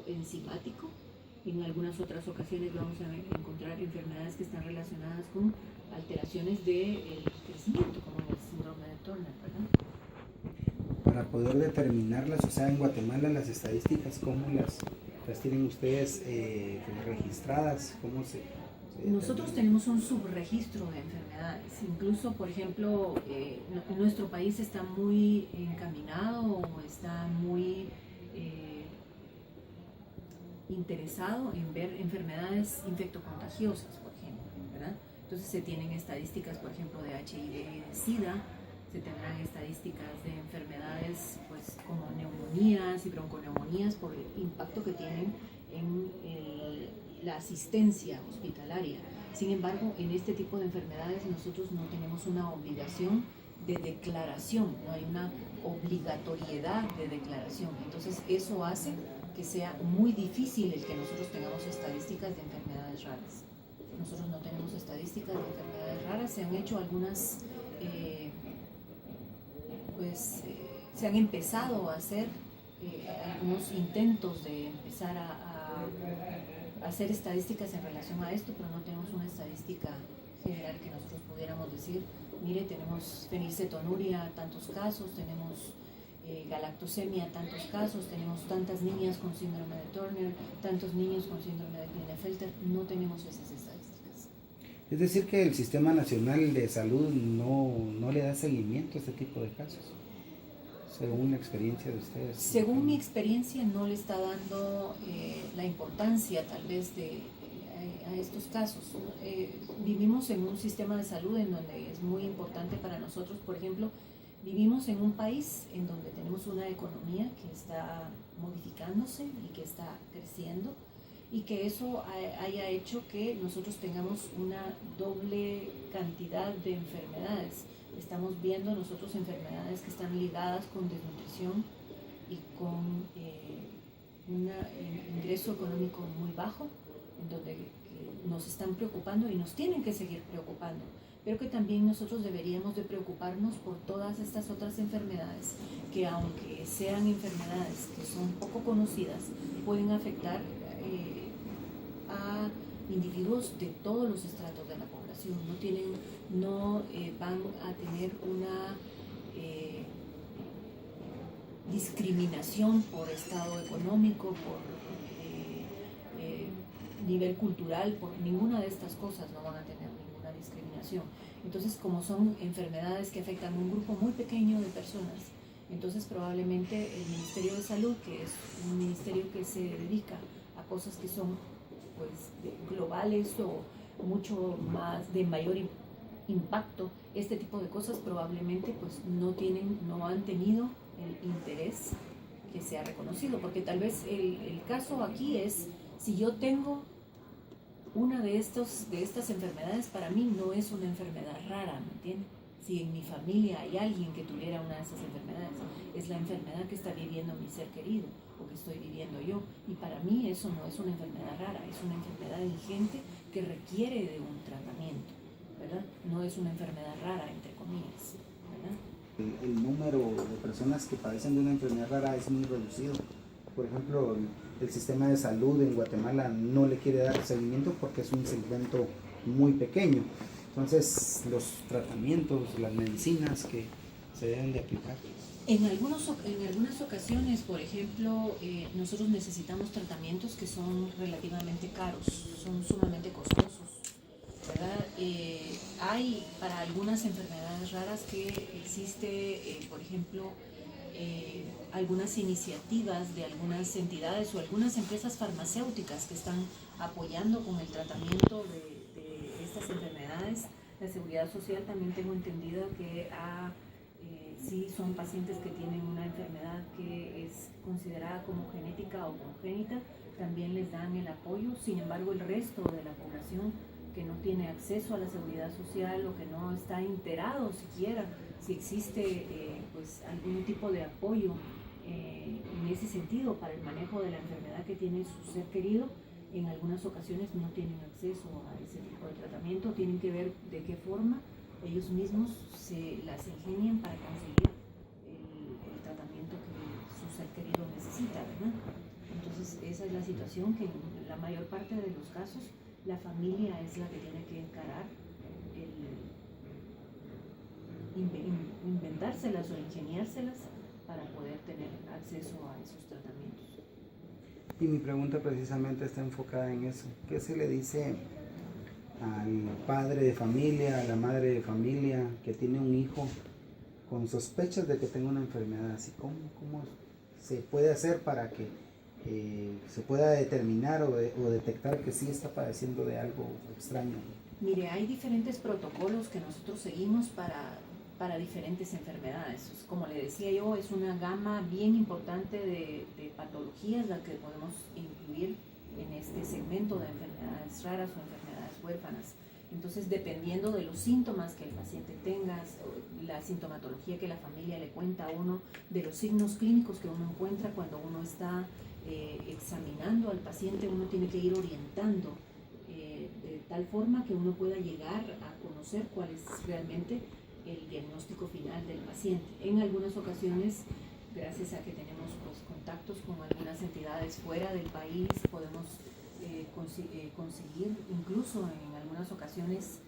enzimático. En algunas otras ocasiones vamos a encontrar enfermedades que están relacionadas con alteraciones del crecimiento, como el síndrome de Turner, ¿verdad? Para poder determinarlas, o sea, en Guatemala las estadísticas, ¿cómo las tienen ustedes registradas? ¿Cómo se Nosotros tenemos un subregistro de enfermedades. Incluso, por ejemplo, nuestro país está muy encaminado o está muy interesado en ver enfermedades infectocontagiosas, por ejemplo, ¿verdad? Entonces se tienen estadísticas, por ejemplo, de HIV y de SIDA, se tendrán estadísticas de enfermedades pues, como neumonías y bronconeumonías por el impacto que tienen en la asistencia hospitalaria. Sin embargo, en este tipo de enfermedades nosotros no tenemos una obligación de declaración, no hay una obligatoriedad de declaración. Entonces eso hace que sea muy difícil el que nosotros tengamos estadísticas de enfermedades raras. Nosotros no tenemos estadísticas de enfermedades raras, se han hecho algunas, se han empezado a hacer algunos intentos de empezar a hacer estadísticas en relación a esto, pero no tenemos una estadística general que nosotros pudiéramos decir, mire, tenemos fenilcetonuria, tantos casos, tenemos galactosemia, tantos casos, tenemos tantas niñas con síndrome de Turner, tantos niños con síndrome de Klinefelter, no tenemos esas estadísticas. Es decir, que el Sistema Nacional de Salud no le da seguimiento a este tipo de casos, según la experiencia de ustedes. Según mi experiencia, no le está dando la importancia tal vez a estos casos. Vivimos en un sistema de salud en donde es muy importante para nosotros, por ejemplo, vivimos en un país en donde tenemos una economía que está modificándose y que está creciendo y que eso haya hecho que nosotros tengamos una doble cantidad de enfermedades. Estamos viendo nosotros enfermedades que están ligadas con desnutrición y con un ingreso económico muy bajo, en donde nos están preocupando y nos tienen que seguir preocupando, pero que también nosotros deberíamos de preocuparnos por todas estas otras enfermedades que, aunque sean enfermedades que son poco conocidas, pueden afectar a individuos de todos los estratos de la población. No van a tener una discriminación por estado económico, por nivel cultural, por ninguna de estas cosas no van a tener ninguna discriminación. Entonces, como son enfermedades que afectan a un grupo muy pequeño de personas, entonces probablemente el Ministerio de Salud, que es un ministerio que se dedica a cosas que son pues, globales o mucho más de mayor impacto, este tipo de cosas probablemente pues, no han tenido el interés que se ha reconocido, porque tal vez el caso aquí es, si yo tengo una de estas enfermedades, para mí no es una enfermedad rara, ¿me entiendes? Si en mi familia hay alguien que tuviera una de esas enfermedades, es la enfermedad que está viviendo mi ser querido o que estoy viviendo yo. Y para mí eso no es una enfermedad rara, es una enfermedad ingente que requiere de un tratamiento, ¿verdad? No es una enfermedad rara, entre comillas, ¿verdad? El número de personas que padecen de una enfermedad rara es muy reducido. Por ejemplo, el sistema de salud en Guatemala no le quiere dar seguimiento porque es un segmento muy pequeño. Entonces, los tratamientos, las medicinas que se deben de aplicar. En algunas ocasiones, por ejemplo, nosotros necesitamos tratamientos que son relativamente caros, son sumamente costosos, ¿verdad? Hay para algunas enfermedades raras que existe, por ejemplo, algunas iniciativas de algunas entidades o algunas empresas farmacéuticas que están apoyando con el tratamiento de estas enfermedades. La Seguridad Social también tengo entendido que sí son pacientes que tienen una enfermedad que es considerada como genética o congénita, también les dan el apoyo. Sin embargo, el resto de la población que no tiene acceso a la seguridad social o que no está enterado siquiera si existe pues algún tipo de apoyo en ese sentido para el manejo de la enfermedad que tiene su ser querido, en algunas ocasiones no tienen acceso a ese tipo de tratamiento, tienen que ver de qué forma ellos mismos se las ingenian para conseguir el tratamiento que su ser querido necesita, ¿verdad? Entonces esa esa es la situación, que en la mayor parte de los casos la familia es la que tiene que encarar inventárselas o ingeniárselas para poder tener acceso a esos tratamientos. Y mi pregunta precisamente está enfocada en eso. ¿Qué se le dice al padre de familia, a la madre de familia que tiene un hijo con sospechas de que tenga una enfermedad así? ¿Cómo se puede hacer para que se pueda determinar o detectar que sí está padeciendo de algo extraño? Mire, hay diferentes protocolos que nosotros seguimos para diferentes enfermedades. Como le decía yo, es una gama bien importante de patologías la que podemos incluir en este segmento de enfermedades raras o enfermedades huérfanas. Entonces, dependiendo de los síntomas que el paciente tenga, la sintomatología que la familia le cuenta a uno, de los signos clínicos que uno encuentra cuando uno está examinando al paciente, uno tiene que ir orientando de tal forma que uno pueda llegar a conocer cuál es realmente el diagnóstico final del paciente. En algunas ocasiones, gracias a que tenemos pues, contactos con algunas entidades fuera del país, podemos conseguir incluso en algunas ocasiones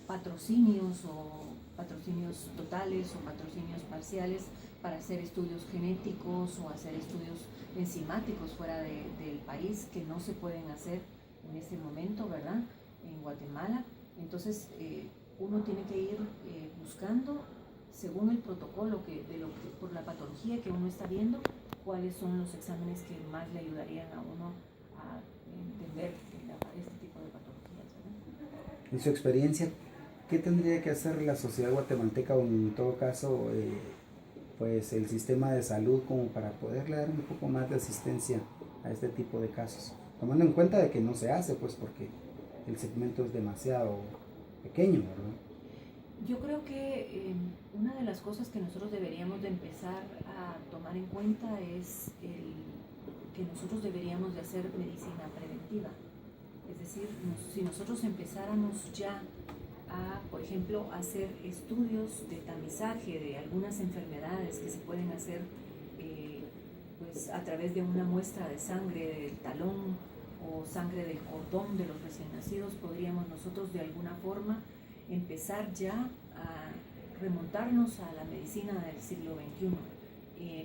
patrocinios o patrocinios totales o patrocinios parciales para hacer estudios genéticos o hacer estudios enzimáticos fuera del país que no se pueden hacer en este momento, ¿verdad? En Guatemala. Entonces, uno tiene que ir buscando, según el protocolo por la patología que uno está viendo, cuáles son los exámenes que más le ayudarían a uno a entender este tipo de patologías, ¿verdad? En su experiencia, ¿qué tendría que hacer la sociedad guatemalteca o en todo caso pues el sistema de salud como para poderle dar un poco más de asistencia a este tipo de casos? Tomando en cuenta de que no se hace, pues porque el segmento es demasiado pequeño, ¿verdad? Yo creo que una de las cosas que nosotros deberíamos de empezar a tomar en cuenta es que nosotros deberíamos de hacer medicina preventiva. Es decir, si nosotros empezáramos ya a, por ejemplo, hacer estudios de tamizaje de algunas enfermedades que se pueden hacer pues, a través de una muestra de sangre del talón o sangre del cordón de los recién nacidos, podríamos nosotros de alguna forma empezar ya a remontarnos a la medicina del siglo XXI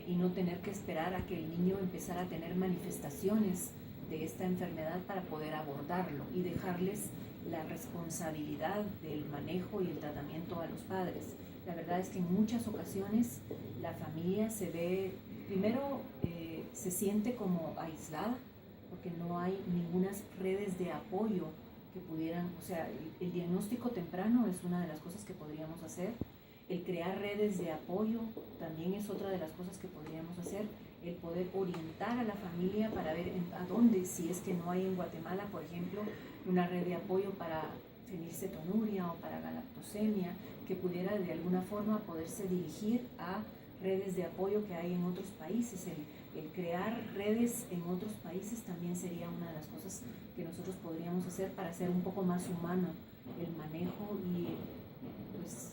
y no tener que esperar a que el niño empezara a tener manifestaciones de esta enfermedad para poder abordarlo y dejarles la responsabilidad del manejo y el tratamiento a los padres. La verdad es que en muchas ocasiones la familia se ve, primero se siente como aislada porque no hay ninguna redes de apoyo que pudieran, o sea, el diagnóstico temprano es una de las cosas que podríamos hacer, el crear redes de apoyo también es otra de las cosas que podríamos hacer, el poder orientar a la familia para ver a dónde, si es que no hay en Guatemala, por ejemplo, una red de apoyo para fenilcetonuria o para galactosemia, que pudiera de alguna forma poderse dirigir a redes de apoyo que hay en otros países. El crear redes en otros países también sería una de las cosas que nosotros podríamos hacer para hacer un poco más humano el manejo y pues,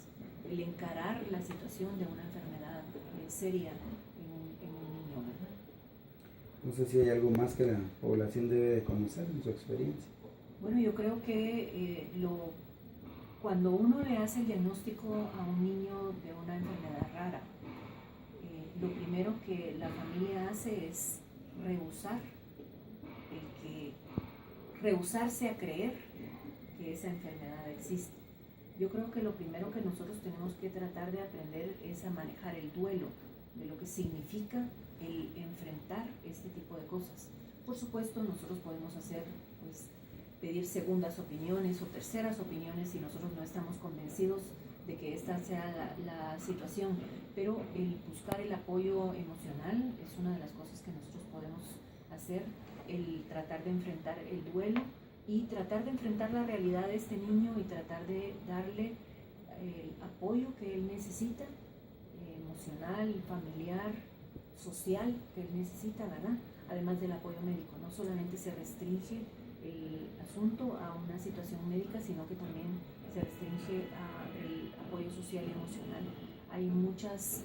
el encarar la situación de una enfermedad seria en un niño, ¿verdad? No sé si hay algo más que la población debe de conocer en su experiencia. Bueno, yo creo que cuando uno le hace el diagnóstico a un niño de una enfermedad rara, lo primero que la familia hace es rehusarse a creer que esa enfermedad existe. Yo creo que lo primero que nosotros tenemos que tratar de aprender es a manejar el duelo, de lo que significa el enfrentar este tipo de cosas. Por supuesto, nosotros podemos pedir segundas opiniones o terceras opiniones si nosotros no estamos convencidos de que esta sea la situación, pero el buscar el apoyo emocional es una de las cosas que nosotros podemos hacer, el tratar de enfrentar el duelo y tratar de enfrentar la realidad de este niño y tratar de darle el apoyo que él necesita, emocional, familiar, social que él necesita, ¿verdad? Además del apoyo médico. No solamente se restringe el asunto a una situación médica, sino que también se restringe al apoyo social y emocional. Hay muchas,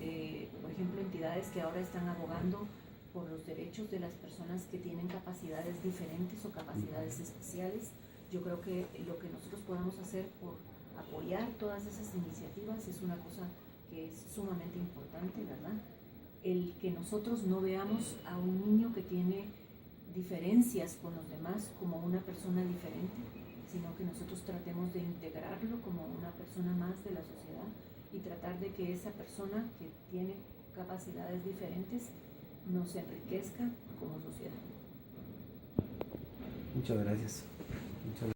por ejemplo, entidades que ahora están abogando por los derechos de las personas que tienen capacidades diferentes o capacidades especiales. Yo creo que lo que nosotros podamos hacer por apoyar todas esas iniciativas es una cosa que es sumamente importante, ¿verdad? El que nosotros no veamos a un niño que tiene diferencias con los demás como una persona diferente, sino que nosotros tratemos de integrarlo como una persona más de la sociedad y tratar de que esa persona que tiene capacidades diferentes nos enriquezca como sociedad. Muchas gracias. Muchas